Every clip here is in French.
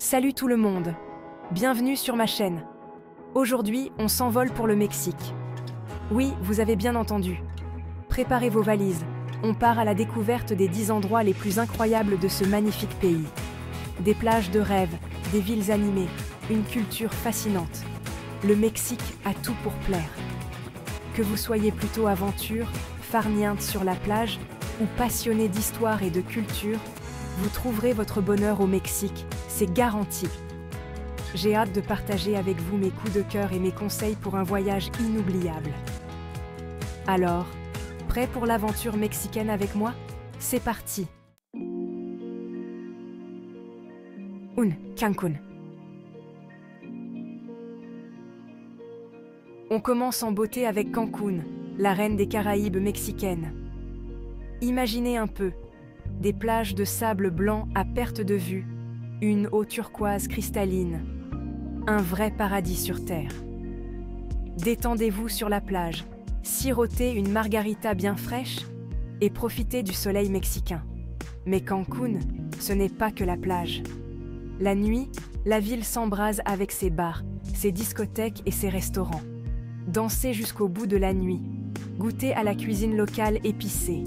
Salut tout le monde, bienvenue sur ma chaîne. Aujourd'hui, on s'envole pour le Mexique. Oui, vous avez bien entendu. Préparez vos valises, on part à la découverte des 10 endroits les plus incroyables de ce magnifique pays. Des plages de rêve, des villes animées, une culture fascinante. Le Mexique a tout pour plaire. Que vous soyez plutôt aventure, farniente sur la plage, ou passionné d'histoire et de culture, vous trouverez votre bonheur au Mexique, c'est garanti. J'ai hâte de partager avec vous mes coups de cœur et mes conseils pour un voyage inoubliable. Alors, prêt pour l'aventure mexicaine avec moi? C'est parti! Cancún. On commence en beauté avec Cancún, la reine des Caraïbes mexicaines. Imaginez un peu, des plages de sable blanc à perte de vue, une eau turquoise cristalline, un vrai paradis sur terre. Détendez-vous sur la plage, sirotez une margarita bien fraîche et profitez du soleil mexicain. Mais Cancún, ce n'est pas que la plage. La nuit, la ville s'embrase avec ses bars, ses discothèques et ses restaurants. Dansez jusqu'au bout de la nuit, goûtez à la cuisine locale épicée.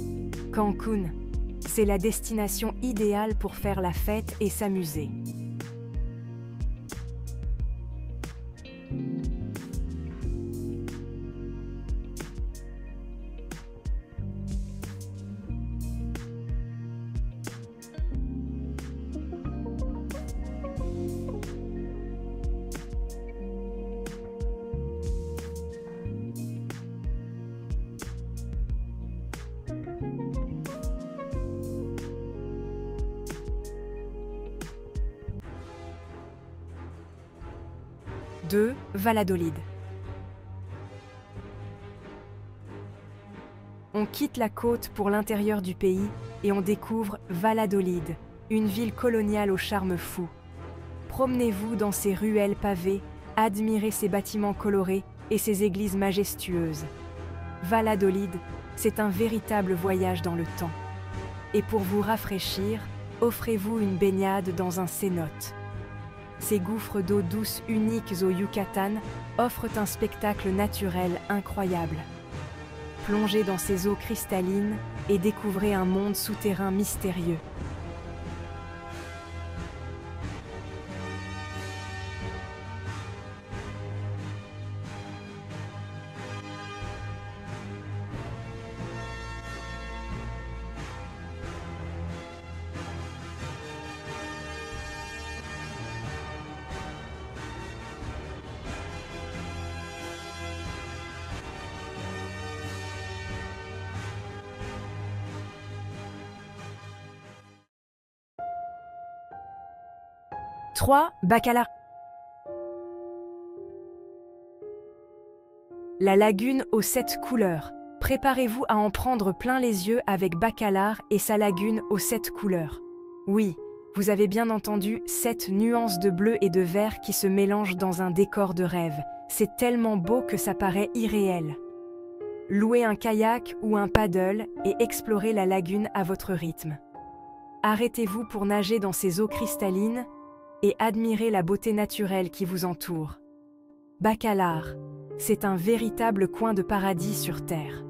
Cancún, c'est la destination idéale pour faire la fête et s'amuser. Valladolid. On quitte la côte pour l'intérieur du pays et on découvre Valladolid, une ville coloniale au charme fou. Promenez-vous dans ses ruelles pavées, admirez ses bâtiments colorés et ses églises majestueuses. Valladolid, c'est un véritable voyage dans le temps. Et pour vous rafraîchir, offrez-vous une baignade dans un cénote. Ces gouffres d'eau douce uniques au Yucatan offrent un spectacle naturel incroyable. Plongez dans ces eaux cristallines et découvrez un monde souterrain mystérieux. Bacalar. La lagune aux 7 couleurs. Préparez-vous à en prendre plein les yeux avec Bacalar et sa lagune aux 7 couleurs. Oui, vous avez bien entendu, 7 nuances de bleu et de vert qui se mélangent dans un décor de rêve. C'est tellement beau que ça paraît irréel. Louez un kayak ou un paddle et explorez la lagune à votre rythme. Arrêtez-vous pour nager dans ces eaux cristallines et admirez la beauté naturelle qui vous entoure. Bacalar, c'est un véritable coin de paradis sur terre.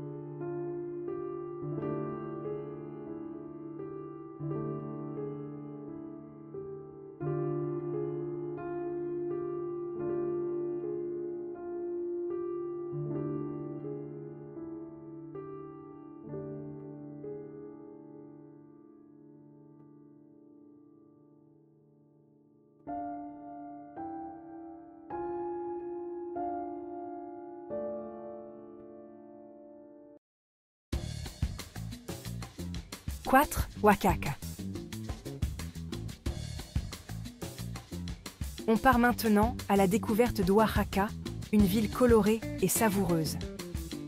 Oaxaca. On part maintenant à la découverte d'Oaxaca, une ville colorée et savoureuse.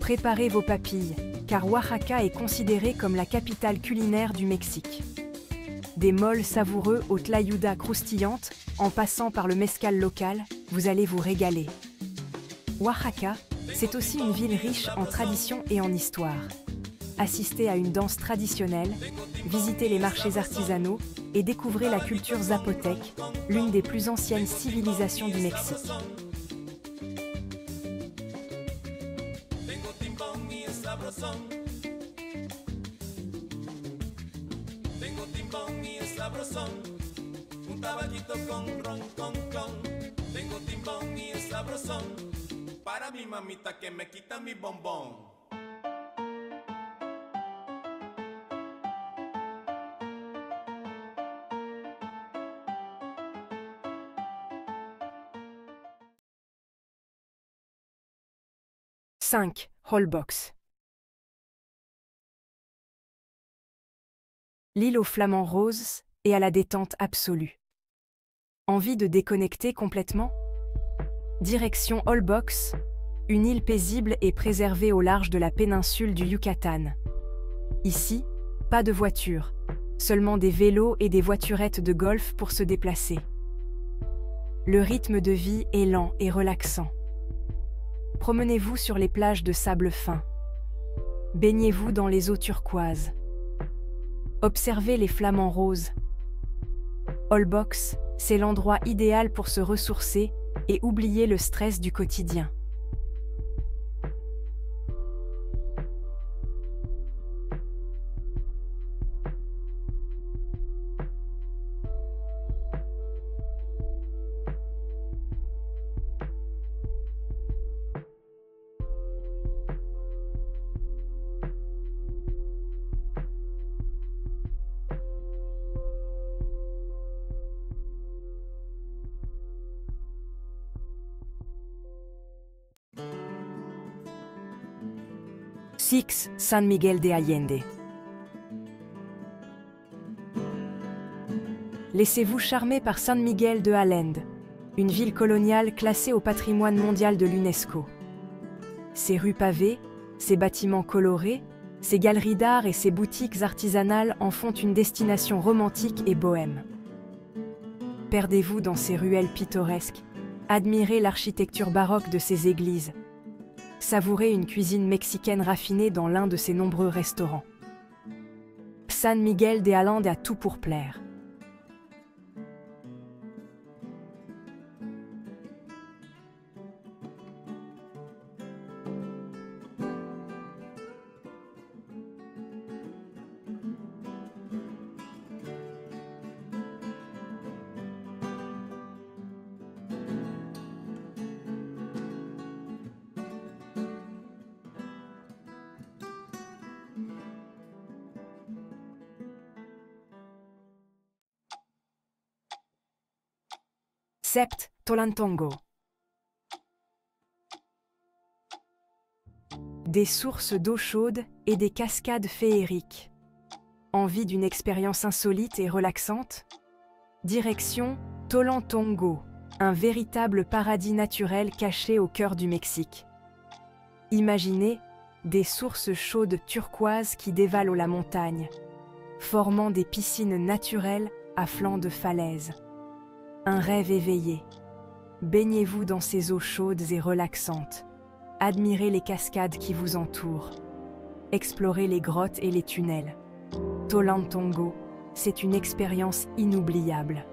Préparez vos papilles, car Oaxaca est considérée comme la capitale culinaire du Mexique. Des moles savoureux aux tlayudas croustillantes, en passant par le mezcal local, vous allez vous régaler. Oaxaca, c'est aussi une ville riche en tradition et en histoire. Assistez à une danse traditionnelle, visitez les marchés artisanaux et découvrez la culture zapotèque, l'une des plus anciennes civilisations du Mexique. Para mi mamita que me quita mi bombón. 5. Holbox. L'île aux flamants roses et à la détente absolue. Envie de déconnecter complètement? Direction Holbox, une île paisible et préservée au large de la péninsule du Yucatan. Ici, pas de voitures, seulement des vélos et des voiturettes de golf pour se déplacer. Le rythme de vie est lent et relaxant. Promenez-vous sur les plages de sable fin. Baignez-vous dans les eaux turquoises. Observez les flamants roses. Holbox, c'est l'endroit idéal pour se ressourcer et oublier le stress du quotidien. Six, San Miguel de Allende. Laissez-vous charmer par San Miguel de Allende, une ville coloniale classée au patrimoine mondial de l'UNESCO. Ses rues pavées, ses bâtiments colorés, ses galeries d'art et ses boutiques artisanales en font une destination romantique et bohème. Perdez-vous dans ses ruelles pittoresques, admirez l'architecture baroque de ses églises, savourez une cuisine mexicaine raffinée dans l'un de ses nombreux restaurants. San Miguel de Allende a tout pour plaire. Sept, Tolantongo. Des sources d'eau chaude et des cascades féeriques. Envie d'une expérience insolite et relaxante? Direction Tolantongo, un véritable paradis naturel caché au cœur du Mexique. Imaginez des sources chaudes turquoises qui dévalent la montagne, formant des piscines naturelles à flanc de falaises. Un rêve éveillé. Baignez-vous dans ces eaux chaudes et relaxantes. Admirez les cascades qui vous entourent. Explorez les grottes et les tunnels. Tolantongo, c'est une expérience inoubliable.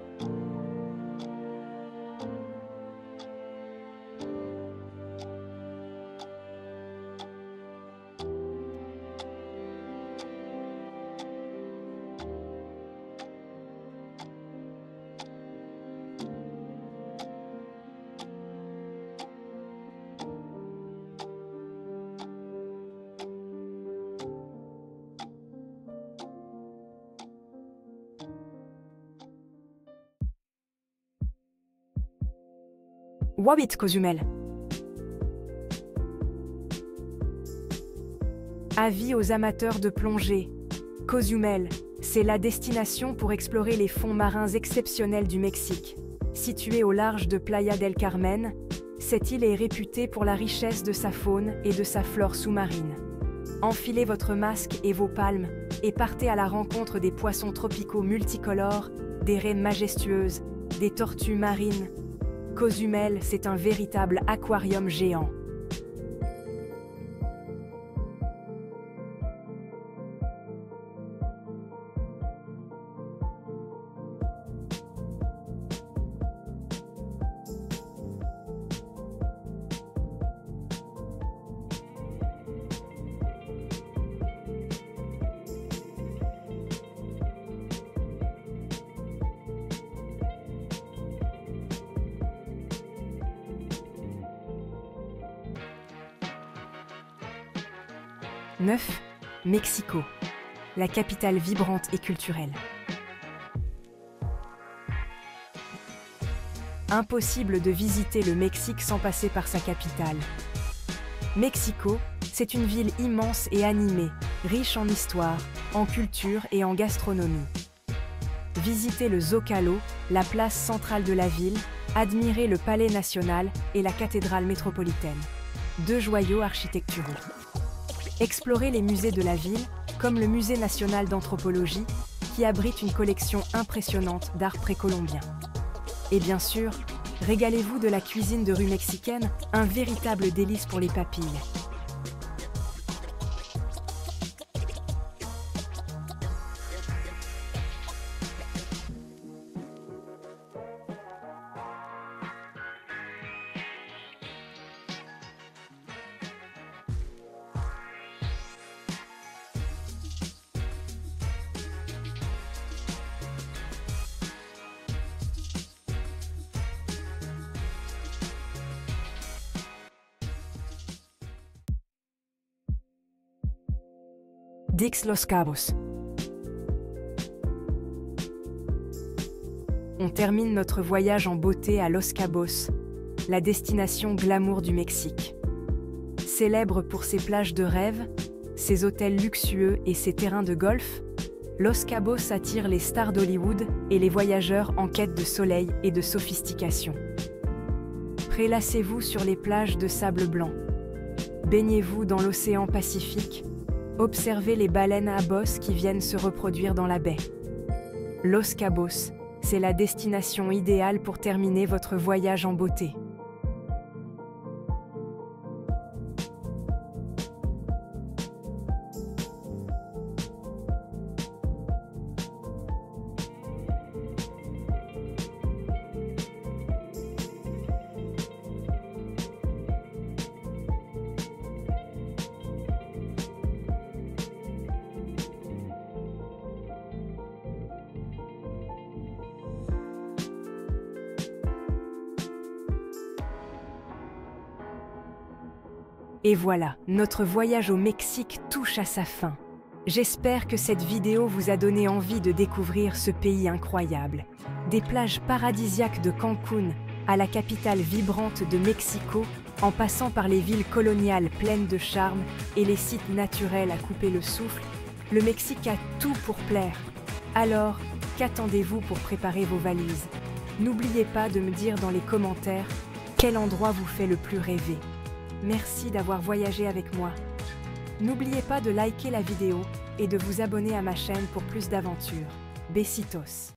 Wabit Cozumel. Avis aux amateurs de plongée. Cozumel, c'est la destination pour explorer les fonds marins exceptionnels du Mexique. Située au large de Playa del Carmen, cette île est réputée pour la richesse de sa faune et de sa flore sous-marine. Enfilez votre masque et vos palmes et partez à la rencontre des poissons tropicaux multicolores, des raies majestueuses, des tortues marines. Cozumel, c'est un véritable aquarium géant. 9. Mexico, la capitale vibrante et culturelle. Impossible de visiter le Mexique sans passer par sa capitale. Mexico, c'est une ville immense et animée, riche en histoire, en culture et en gastronomie. Visitez le Zócalo, la place centrale de la ville, admirez le Palais national et la cathédrale métropolitaine. 2 joyaux architecturaux. Explorez les musées de la ville, comme le Musée national d'anthropologie, qui abrite une collection impressionnante d'art précolombien. Et bien sûr, régalez-vous de la cuisine de rue mexicaine, un véritable délice pour les papilles. Dix Los Cabos. On termine notre voyage en beauté à Los Cabos, la destination glamour du Mexique. Célèbre pour ses plages de rêve, ses hôtels luxueux et ses terrains de golf, Los Cabos attire les stars d'Hollywood et les voyageurs en quête de soleil et de sophistication. Prélassez-vous sur les plages de sable blanc. Baignez-vous dans l'océan Pacifique. Observez les baleines à bosse qui viennent se reproduire dans la baie. Los Cabos, c'est la destination idéale pour terminer votre voyage en beauté. Et voilà, notre voyage au Mexique touche à sa fin. J'espère que cette vidéo vous a donné envie de découvrir ce pays incroyable. Des plages paradisiaques de Cancún à la capitale vibrante de Mexico, en passant par les villes coloniales pleines de charme et les sites naturels à couper le souffle, le Mexique a tout pour plaire. Alors, qu'attendez-vous pour préparer vos valises? N'oubliez pas de me dire dans les commentaires quel endroit vous fait le plus rêver. Merci d'avoir voyagé avec moi. N'oubliez pas de liker la vidéo et de vous abonner à ma chaîne pour plus d'aventures. Besitos!